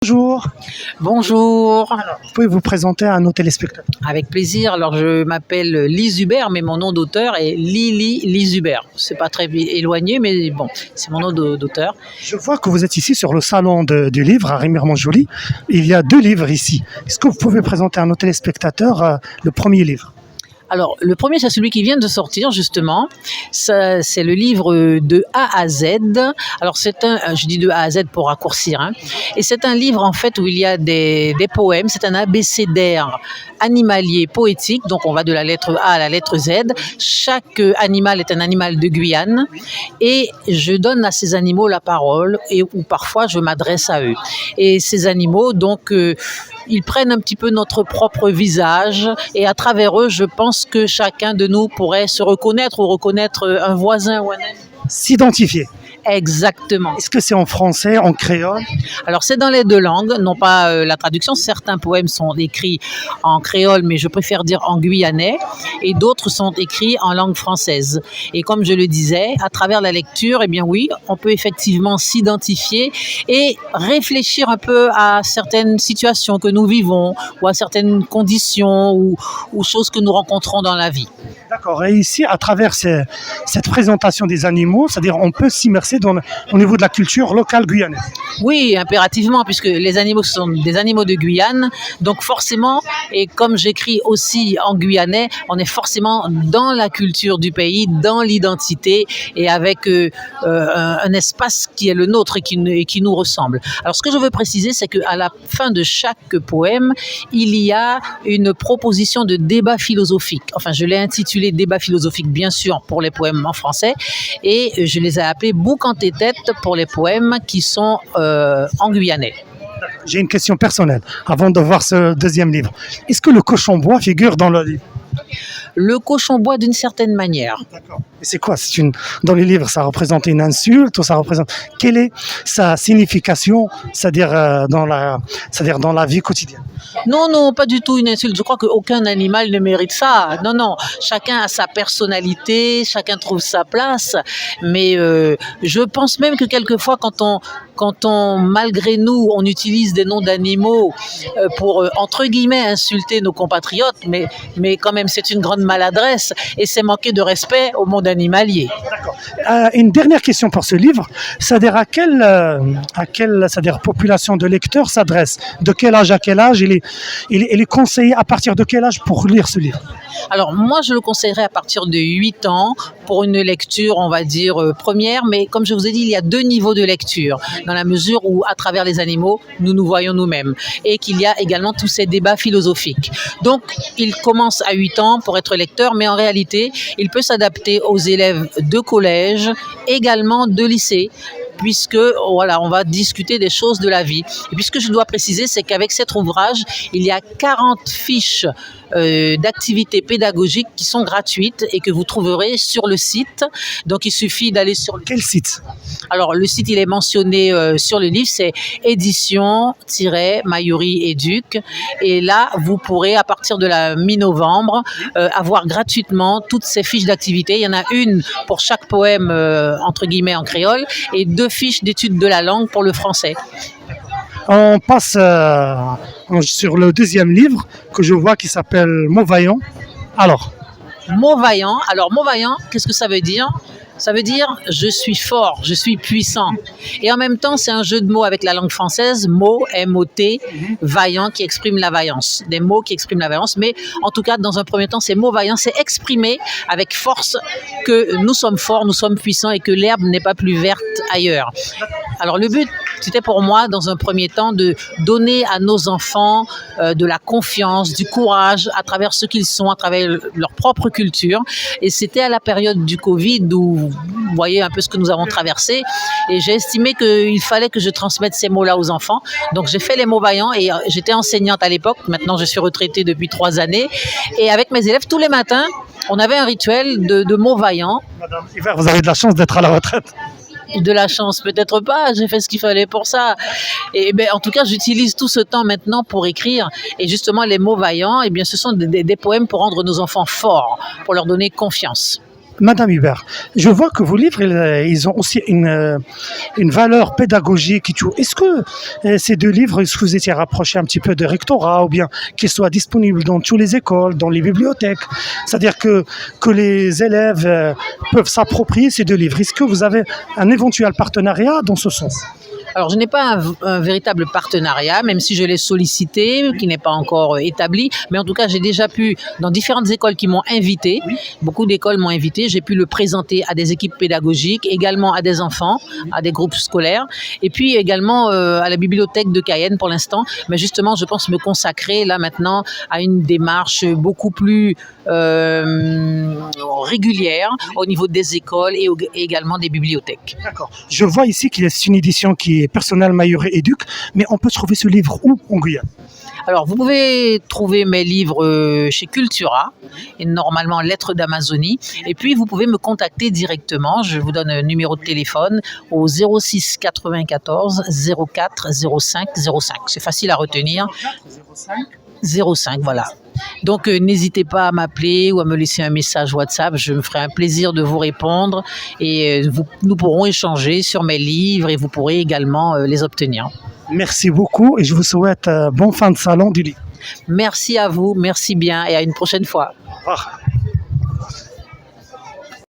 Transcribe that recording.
Bonjour, Bonjour, vous pouvez vous présenter à nos téléspectateurs. avec plaisir. Alors je m'appelle Lise Hubert, mais mon nom d'auteur est Lily Lise Hubert. C'est pas très éloigné, mais bon, c'est mon nom d'auteur. Je vois que vous êtes ici sur le salon du livre à Remiremont-Joly. Il y a deux livres ici. Est-ce que vous pouvez présenter à nos téléspectateurs le premier livre? Alors le premier, c'est celui qui vient de sortir justement. C'est le livre de A à Z. Alors je dis de A à Z pour raccourcir, hein. Et c'est un livre en fait où il y a des poèmes. C'est un abécédaire animalier poétique. Donc on va de la lettre A à la lettre Z. Chaque animal est un animal de Guyane et je donne à ces animaux la parole ou parfois je m'adresse à eux. Et ces animaux donc ils prennent un petit peu notre propre visage et à travers eux, je pense que chacun de nous pourrait se reconnaître ou reconnaître un voisin ou un ami. S'identifier. Exactement. Est-ce que c'est en français, en créole? Alors c'est dans les deux langues, non pas la traduction. Certains poèmes sont écrits en créole, mais je préfère dire en guyanais, et d'autres sont écrits en langue française. Et comme je le disais, à travers la lecture, eh bien oui, on peut effectivement s'identifier et réfléchir un peu à certaines situations que nous vivons ou à certaines conditions ou choses que nous rencontrons dans la vie. D'accord. Et ici, à travers cette présentation des animaux, c'est-à-dire on peut s'immerser au niveau de la culture locale guyanaise. Oui, impérativement, puisque les animaux sont des animaux de Guyane. Donc forcément, et comme j'écris aussi en guyanais, on est forcément dans la culture du pays, dans l'identité et avec un espace qui est le nôtre et qui nous ressemble. Alors ce que je veux préciser, c'est qu'à la fin de chaque poème, il y a une proposition de débat philosophique. Enfin, je l'ai intitulé débat philosophique, bien sûr, pour les poèmes en français, et je les ai appelés bouc en tête pour les poèmes qui sont en guyanais. J'ai une question personnelle avant de voir ce deuxième livre. Est-ce que le cochon bois figure dans le livre? Le cochon boit d'une certaine manière. D'accord. Et c'est quoi? Dans les livres, ça représente une insulte ou ça représente... Quelle est sa signification, c'est-à-dire dans la vie quotidienne? Non, non, pas du tout une insulte. Je crois qu'aucun animal ne mérite ça. Non, non. Chacun a sa personnalité, chacun trouve sa place. Mais je pense même que quelquefois, quand on, malgré nous, on utilise des noms d'animaux pour, entre guillemets, insulter nos compatriotes, mais quand même, c'est une grande maladresse et c'est manquer de respect au monde animalier. Une dernière question pour ce livre, c'est-à-dire à quelle c'est-à-dire population de lecteurs s'adresse? De quel âge à quel âge il est conseillé à partir de quel âge pour lire ce livre? Alors moi, je le conseillerais à partir de 8 ans pour une lecture, on va dire, première. Mais comme je vous ai dit, il y a deux niveaux de lecture, dans la mesure où, à travers les animaux, nous nous voyons nous-mêmes. Et qu'il y a également tous ces débats philosophiques. Donc, il commence à 8 ans pour être lecteur, mais en réalité, il peut s'adapter aux élèves de collège, également de lycée, puisque voilà, on va discuter des choses de la vie. Et puis ce que je dois préciser, c'est qu'avec cet ouvrage, il y a 40 fiches d'activités pédagogiques qui sont gratuites et que vous trouverez sur le site. Donc il suffit d'aller sur le... Quel site? Alors le site, il est mentionné sur le livre, c'est édition-mayuri Éduc. Et là, vous pourrez, à partir de la mi-novembre, avoir gratuitement toutes ces fiches d'activités. Il y en a une pour chaque poème, entre guillemets, en créole, et 2 fiches d'études de la langue pour le français. On passe sur le deuxième livre que je vois qui s'appelle Mauvaillant. Alors, Mauvaillant. Alors Mauvaillant, qu'est-ce que ça veut dire? Ça veut dire je suis fort, je suis puissant. Et en même temps, c'est un jeu de mots avec la langue française, mot, M-O-T, vaillant qui exprime la vaillance. Des mots qui expriment la vaillance, mais en tout cas, dans un premier temps, c'est mot vaillant, c'est exprimer avec force que nous sommes forts, nous sommes puissants et que l'herbe n'est pas plus verte ailleurs. Alors le but, c'était pour moi, dans un premier temps, de donner à nos enfants de la confiance, du courage à travers ce qu'ils sont, à travers leur propre culture. Et c'était à la période du Covid où vous voyez un peu ce que nous avons traversé. Et j'ai estimé qu'il fallait que je transmette ces mots-là aux enfants. Donc j'ai fait les mots vaillants et j'étais enseignante à l'époque. Maintenant, je suis retraitée depuis 3 années. Et avec mes élèves, tous les matins, on avait un rituel de mots vaillants. Madame Hubert, vous avez de la chance d'être à la retraite. De la chance, peut-être pas, j'ai fait ce qu'il fallait pour ça. Et ben, en tout cas, j'utilise tout ce temps maintenant pour écrire. Et justement, les mots vaillants, eh bien, ce sont des poèmes pour rendre nos enfants forts, pour leur donner confiance. Madame Hubert, je vois que vos livres, ils ont aussi une valeur pédagogique et tout. Est-ce que ces deux livres, est-ce que vous étiez rapprochés un petit peu de rectorat ou bien qu'ils soient disponibles dans toutes les écoles, dans les bibliothèques? C'est-à-dire que les élèves peuvent s'approprier ces deux livres. Est-ce que vous avez un éventuel partenariat dans ce sens? Alors, je n'ai pas un véritable partenariat, même si je l'ai sollicité, qui n'est pas encore établi. Mais en tout cas, j'ai déjà pu, dans différentes écoles qui m'ont invité, beaucoup d'écoles m'ont invité, j'ai pu le présenter à des équipes pédagogiques, également à des enfants, à des groupes scolaires, et puis également à la bibliothèque de Cayenne pour l'instant. Mais justement, je pense me consacrer là maintenant à une démarche beaucoup plus régulière au niveau des écoles et également des bibliothèques. D'accord. Je vois ici qu'il y a une édition qui est Personnel Mailloré Éduc, mais on peut trouver ce livre où en Guyane? Alors, vous pouvez trouver mes livres chez Cultura, et normalement Lettres d'Amazonie. Et puis, vous pouvez me contacter directement. Je vous donne un numéro de téléphone au 06 94 04 05 05. C'est facile à retenir. 05, voilà. Donc, n'hésitez pas à m'appeler ou à me laisser un message WhatsApp. Je me ferai un plaisir de vous répondre et nous pourrons échanger sur mes livres et vous pourrez également les obtenir. Merci beaucoup et je vous souhaite bon fin de salon du livre. Merci à vous, merci bien et à une prochaine fois. Au revoir.